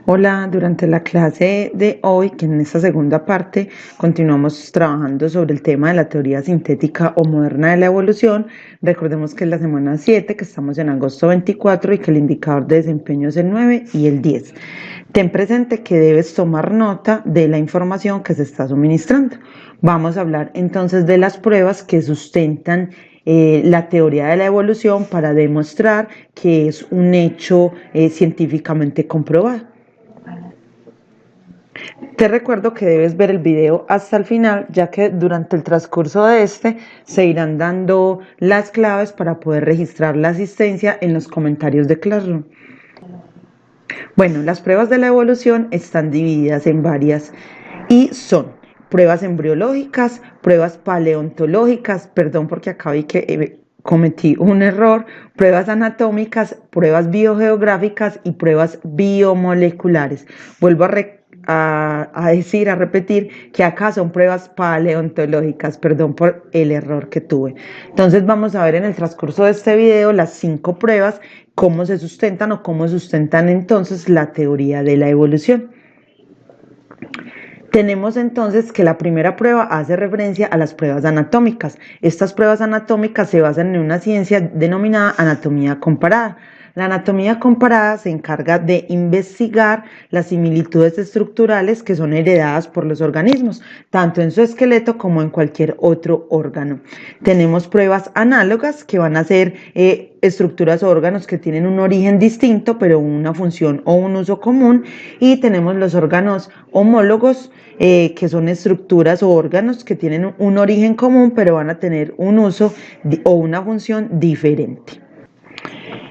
Hola, durante la clase de hoy, que en esta segunda parte continuamos trabajando sobre el tema de la teoría sintética o moderna de la evolución. Recordemos que es la semana 7, que estamos en agosto 24 y que el indicador de desempeño es el 9 y el 10. Ten presente que debes tomar nota de la información que se está suministrando. Vamos a hablar entonces de las pruebas que sustentan la teoría de la evolución para demostrar que es un hecho científicamente comprobado. Te recuerdo que debes ver el video hasta el final, ya que durante el transcurso de este se irán dando las claves para poder registrar la asistencia en los comentarios de Classroom. Bueno, las pruebas de la evolución están divididas en varias y son pruebas embriológicas, pruebas paleontológicas, perdón porque acá vi que cometí un error, pruebas anatómicas, pruebas biogeográficas y pruebas biomoleculares. Vuelvo a repetir que acá son pruebas paleontológicas, perdón por el error que tuve. Entonces vamos a ver en el transcurso de este video las 5 pruebas, cómo se sustentan o cómo sustentan entonces la teoría de la evolución. Tenemos entonces que la primera prueba hace referencia a las pruebas anatómicas. Estas pruebas anatómicas se basan en una ciencia denominada anatomía comparada. La anatomía comparada se encarga de investigar las similitudes estructurales que son heredadas por los organismos, tanto en su esqueleto como en cualquier otro órgano. Tenemos pruebas análogas que van a ser estructuras o órganos que tienen un origen distinto, pero una función o un uso común, y tenemos los órganos homólogos, que son estructuras o órganos que tienen un origen común, pero van a tener un uso o una función diferente.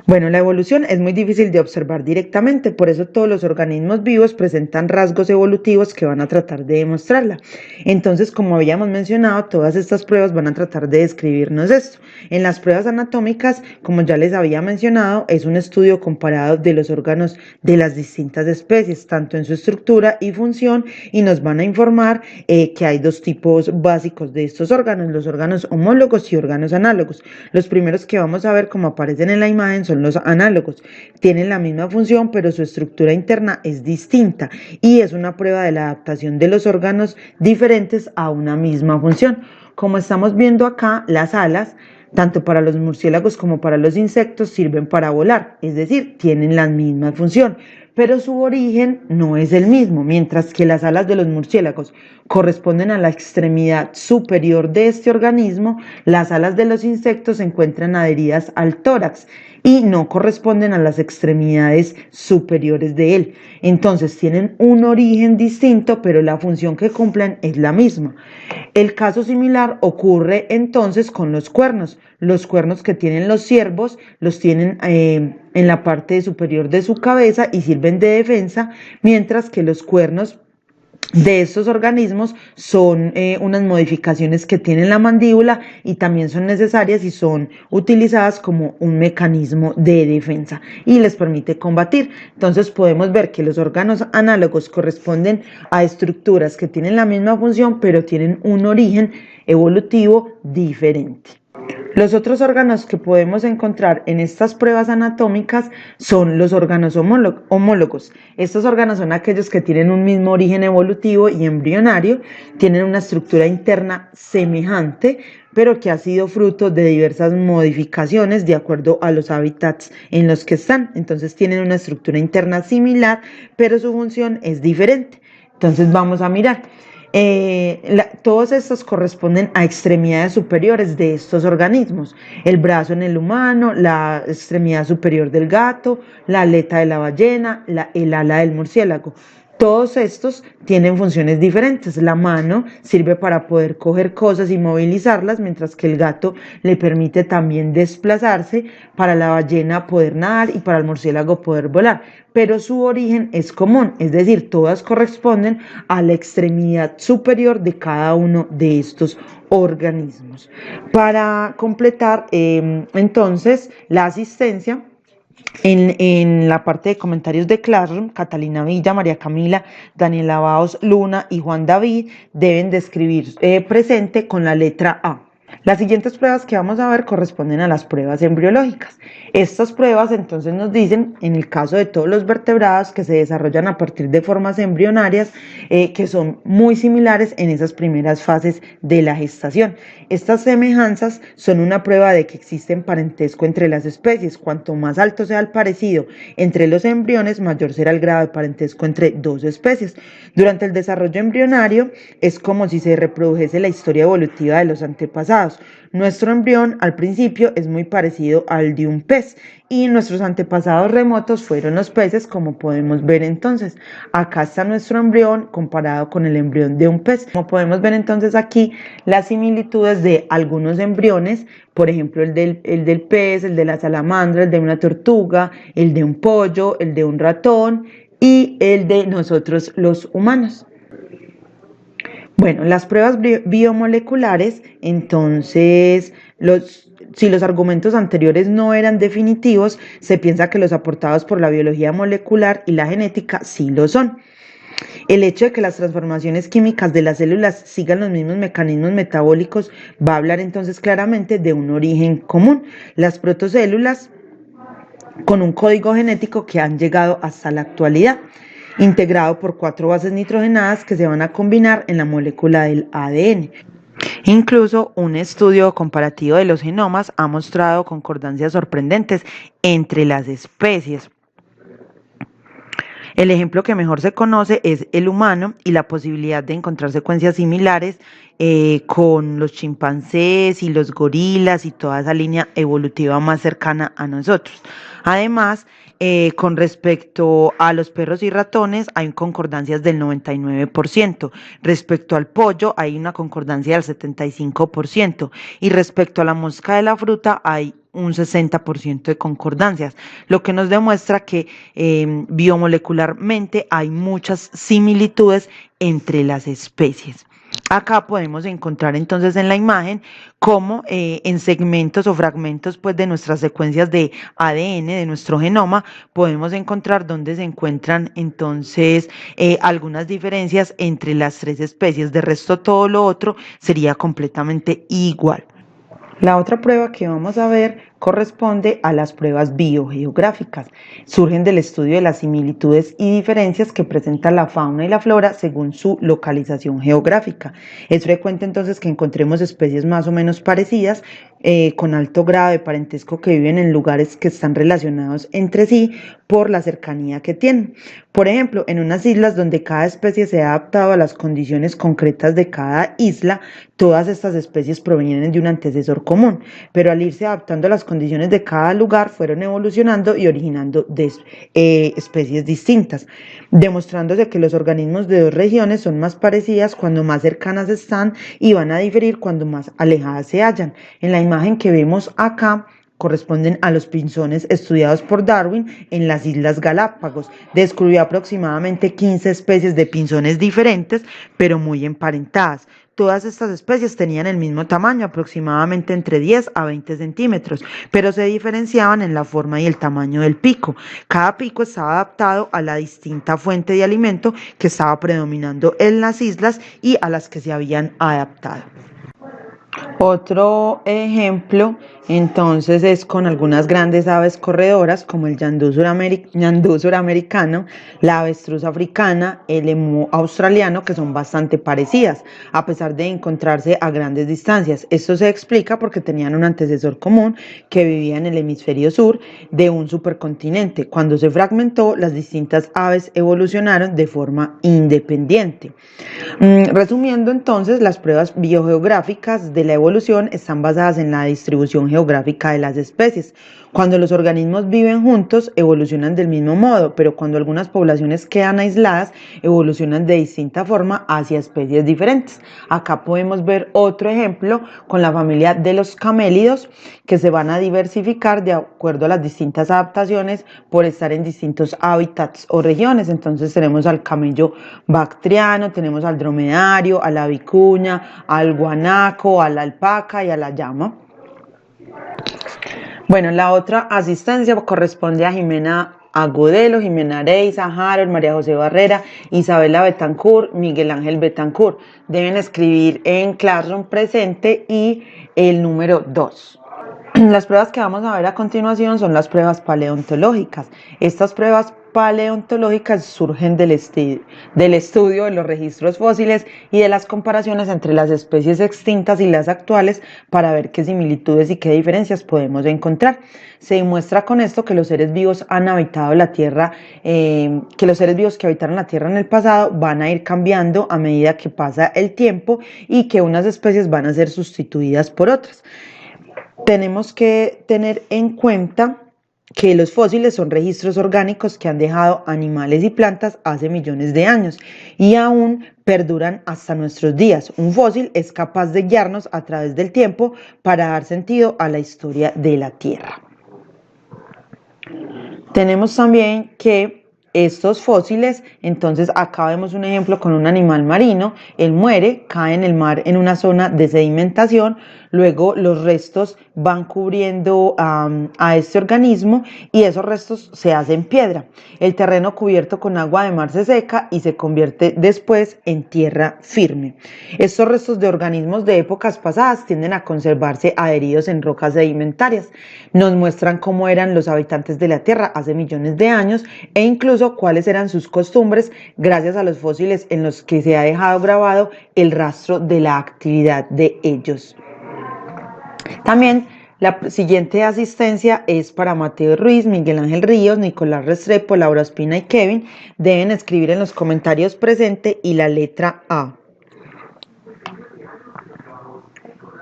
Bueno, la evolución es muy difícil de observar directamente, por eso todos los organismos vivos presentan rasgos evolutivos que van a tratar de demostrarla. Entonces, como habíamos mencionado, todas estas pruebas van a tratar de describirnos esto. En las pruebas anatómicas, como ya les había mencionado, es un estudio comparado de los órganos de las distintas especies, tanto en su estructura y función, y nos van a informar que hay dos tipos básicos de estos órganos, los órganos homólogos y órganos análogos. Los primeros que vamos a ver, como aparecen en la imagen, son los análogos. Tienen la misma función, pero su estructura interna es distinta y es una prueba de la adaptación de los órganos diferentes a una misma función. Como estamos viendo acá, las alas, tanto para los murciélagos como para los insectos, sirven para volar, es decir, tienen la misma función, pero su origen no es el mismo. Mientras que las alas de los murciélagos corresponden a la extremidad superior de este organismo, las alas de los insectos se encuentran adheridas al tórax y no corresponden a las extremidades superiores de él. Entonces tienen un origen distinto, pero la función que cumplen es la misma. El caso similar ocurre entonces con los cuernos. Los cuernos que tienen los ciervos los tienen en la parte superior de su cabeza y sirven de defensa, mientras que los cuernos de estos organismos son unas modificaciones que tienen la mandíbula y también son necesarias y son utilizadas como un mecanismo de defensa y les permite combatir. Entonces podemos ver que los órganos análogos corresponden a estructuras que tienen la misma función, pero tienen un origen evolutivo diferente. Los otros órganos que podemos encontrar en estas pruebas anatómicas son los órganos homólogos. Estos órganos son aquellos que tienen un mismo origen evolutivo y embrionario, tienen una estructura interna semejante, pero que ha sido fruto de diversas modificaciones de acuerdo a los hábitats en los que están. Entonces tienen una estructura interna similar, pero su función es diferente. Entonces vamos a mirar. Todos estos corresponden a extremidades superiores de estos organismos: el brazo en el humano, la extremidad superior del gato, la aleta de la ballena, el ala del murciélago. Todos estos tienen funciones diferentes. La mano sirve para poder coger cosas y movilizarlas, mientras que el gato le permite también desplazarse, para la ballena poder nadar y para el murciélago poder volar. Pero su origen es común, es decir, todas corresponden a la extremidad superior de cada uno de estos organismos. Para completar entonces la asistencia, en la parte de comentarios de Classroom, Catalina Villa, María Camila, Daniela Baos, Luna y Juan David deben de escribir presente con la letra A. Las siguientes pruebas que vamos a ver corresponden a las pruebas embriológicas. Estas pruebas entonces nos dicen, en el caso de todos los vertebrados, que se desarrollan a partir de formas embrionarias que son muy similares en esas primeras fases de la gestación. Estas semejanzas son una prueba de que existe parentesco entre las especies. Cuanto más alto sea el parecido entre los embriones, mayor será el grado de parentesco entre dos especies. Durante el desarrollo embrionario es como si se reprodujese la historia evolutiva de los antepasados. Nuestro embrión al principio es muy parecido al de un pez y nuestros antepasados remotos fueron los peces, como podemos ver entonces. Acá está nuestro embrión comparado con el embrión de un pez. Como podemos ver entonces aquí las similitudes de algunos embriones, por ejemplo el del pez, el de la salamandra, el de una tortuga, el de un pollo, el de un ratón y el de nosotros los humanos. Bueno, las pruebas biomoleculares, entonces, si los argumentos anteriores no eran definitivos, se piensa que los aportados por la biología molecular y la genética sí lo son. El hecho de que las transformaciones químicas de las células sigan los mismos mecanismos metabólicos va a hablar entonces claramente de un origen común. Las protocélulas con un código genético que han llegado hasta la actualidad, integrado por 4 bases nitrogenadas que se van a combinar en la molécula del ADN. Incluso un estudio comparativo de los genomas ha mostrado concordancias sorprendentes entre las especies. El ejemplo que mejor se conoce es el humano y la posibilidad de encontrar secuencias similares con los chimpancés y los gorilas y toda esa línea evolutiva más cercana a nosotros. Además, con respecto a los perros y ratones hay concordancias del 99%, respecto al pollo hay una concordancia del 75% y respecto a la mosca de la fruta hay un 60% de concordancias, lo que nos demuestra que biomolecularmente hay muchas similitudes entre las especies. Acá podemos encontrar entonces en la imagen cómo en segmentos o fragmentos pues, de nuestras secuencias de ADN, de nuestro genoma, podemos encontrar dónde se encuentran entonces algunas diferencias entre las 3 especies. De resto, todo lo otro sería completamente igual. La otra prueba que vamos a ver corresponde a las pruebas biogeográficas. Surgen del estudio de las similitudes y diferencias que presenta la fauna y la flora según su localización geográfica. Es frecuente entonces que encontremos especies más o menos parecidas con alto grado de parentesco que viven en lugares que están relacionados entre sí por la cercanía que tienen. Por ejemplo, en unas islas donde cada especie se ha adaptado a las condiciones concretas de cada isla, todas estas especies provienen de un antecesor común, pero al irse adaptando a las condiciones de cada lugar fueron evolucionando y originando especies distintas, demostrándose que los organismos de 2 regiones son más parecidas cuando más cercanas están y van a diferir cuando más alejadas se hallan. En la imagen que vemos acá corresponden a los pinzones estudiados por Darwin en las Islas Galápagos. Descubrió aproximadamente 15 especies de pinzones diferentes, pero muy emparentadas. Todas estas especies tenían el mismo tamaño, aproximadamente entre 10 a 20 centímetros, pero se diferenciaban en la forma y el tamaño del pico. Cada pico estaba adaptado a la distinta fuente de alimento que estaba predominando en las islas y a las que se habían adaptado. Otro ejemplo entonces es con algunas grandes aves corredoras como el ñandú suramericano, la avestruz africana, el emú australiano, que son bastante parecidas a pesar de encontrarse a grandes distancias. Esto se explica porque tenían un antecesor común que vivía en el hemisferio sur de un supercontinente. Cuando se fragmentó, las distintas aves evolucionaron de forma independiente. Resumiendo entonces, las pruebas biogeográficas de la evolución están basadas en la distribución geográfica de las especies. Cuando los organismos viven juntos, evolucionan del mismo modo, pero cuando algunas poblaciones quedan aisladas, evolucionan de distinta forma hacia especies diferentes. Acá podemos ver otro ejemplo con la familia de los camélidos, que se van a diversificar de acuerdo a las distintas adaptaciones por estar en distintos hábitats o regiones. Entonces tenemos al camello bactriano, tenemos al dromedario, a la vicuña, al guanaco, a la alpaca y a la llama. Bueno, la otra asistencia corresponde a Jimena Agudelo, Jimena Areiza, Harold, María José Barrera, Isabela Betancourt, Miguel Ángel Betancourt. Deben escribir en Classroom presente y el número 2. Las pruebas que vamos a ver a continuación son las pruebas paleontológicas. Estas pruebas paleontológicas surgen del estudio de los registros fósiles y de las comparaciones entre las especies extintas y las actuales para ver qué similitudes y qué diferencias podemos encontrar. Se demuestra con esto que los seres vivos han habitado la Tierra, que los seres vivos que habitaron la Tierra en el pasado van a ir cambiando a medida que pasa el tiempo y que unas especies van a ser sustituidas por otras. Tenemos que tener en cuenta que los fósiles son registros orgánicos que han dejado animales y plantas hace millones de años y aún perduran hasta nuestros días. Un fósil es capaz de guiarnos a través del tiempo para dar sentido a la historia de la Tierra. Tenemos también que estos fósiles, entonces acá vemos un ejemplo con un animal marino, él muere, cae en el mar en una zona de sedimentación, luego los restos van cubriendo a este organismo y esos restos se hacen piedra. El terreno cubierto con agua de mar se seca y se convierte después en tierra firme. Estos restos de organismos de épocas pasadas tienden a conservarse adheridos en rocas sedimentarias. Nos muestran cómo eran los habitantes de la Tierra hace millones de años e incluso cuáles eran sus costumbres gracias a los fósiles en los que se ha dejado grabado el rastro de la actividad de ellos. También la siguiente asistencia es para Mateo Ruiz, Miguel Ángel Ríos, Nicolás Restrepo, Laura Espina y Kevin. Deben escribir en los comentarios presente y la letra A.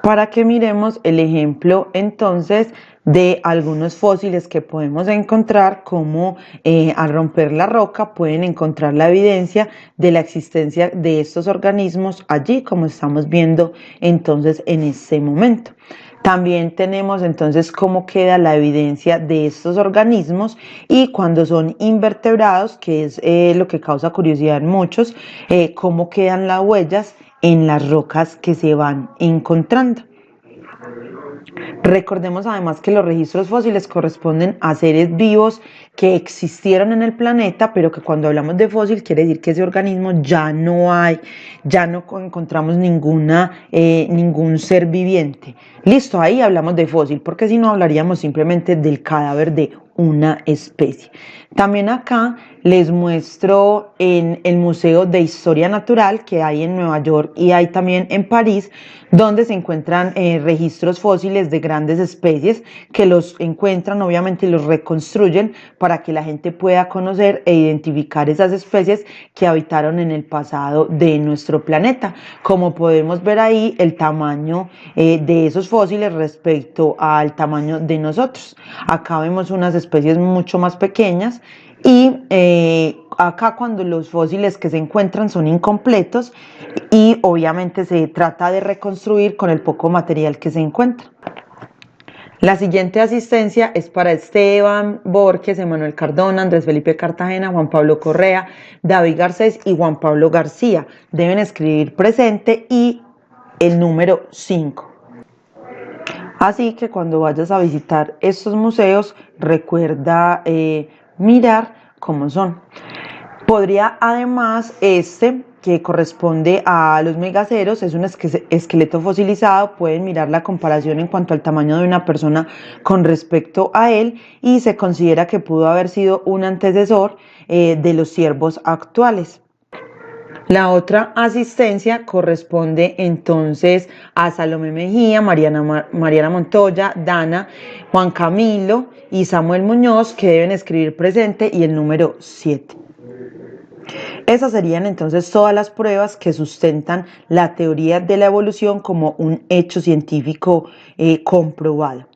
Para que miremos el ejemplo entonces de algunos fósiles que podemos encontrar, como al romper la roca pueden encontrar la evidencia de la existencia de estos organismos allí, como estamos viendo entonces en este momento. También tenemos entonces cómo queda la evidencia de estos organismos y cuando son invertebrados, que es lo que causa curiosidad en muchos, cómo quedan las huellas en las rocas que se van encontrando. Recordemos además que los registros fósiles corresponden a seres vivos que existieron en el planeta, pero que cuando hablamos de fósil quiere decir que ese organismo ya no encontramos ningún ser viviente. Listo, ahí hablamos de fósil, porque si no hablaríamos simplemente del cadáver de una especie. También acá les muestro en el Museo de Historia Natural que hay en Nueva York y hay también en París, donde se encuentran registros fósiles de grandes especies que los encuentran obviamente y los reconstruyen para que la gente pueda conocer e identificar esas especies que habitaron en el pasado de nuestro planeta. Como podemos ver ahí, el tamaño de esos fósiles respecto al tamaño de nosotros. Acá vemos unas especies mucho más pequeñas y acá cuando los fósiles que se encuentran son incompletos y obviamente se trata de reconstruir con el poco material que se encuentra. La siguiente asistencia es para Esteban Borges, Emanuel Cardona, Andrés Felipe Cartagena, Juan Pablo Correa, David Garcés y Juan Pablo García. Deben escribir presente y el número 5. Así que cuando vayas a visitar estos museos, recuerda mirar cómo son. Podría además que corresponde a los megaceros, es un esqueleto fosilizado, pueden mirar la comparación en cuanto al tamaño de una persona con respecto a él y se considera que pudo haber sido un antecesor de los ciervos actuales. La otra asistencia corresponde entonces a Salomé Mejía, Mariana Montoya, Dana, Juan Camilo y Samuel Muñoz, que deben escribir presente y el número 7. Esas serían entonces todas las pruebas que sustentan la teoría de la evolución como un hecho científico comprobado.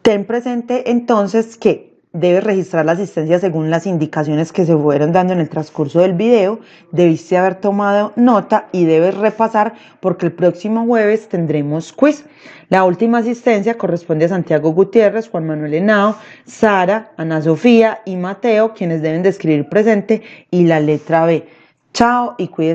Ten presente entonces que debes registrar la asistencia según las indicaciones que se fueron dando en el transcurso del video, debiste haber tomado nota y debes repasar porque el próximo jueves tendremos quiz. La última asistencia corresponde a Santiago Gutiérrez, Juan Manuel Henao, Sara, Ana Sofía y Mateo, quienes deben de escribir presente y la letra B. Chao y cuídese.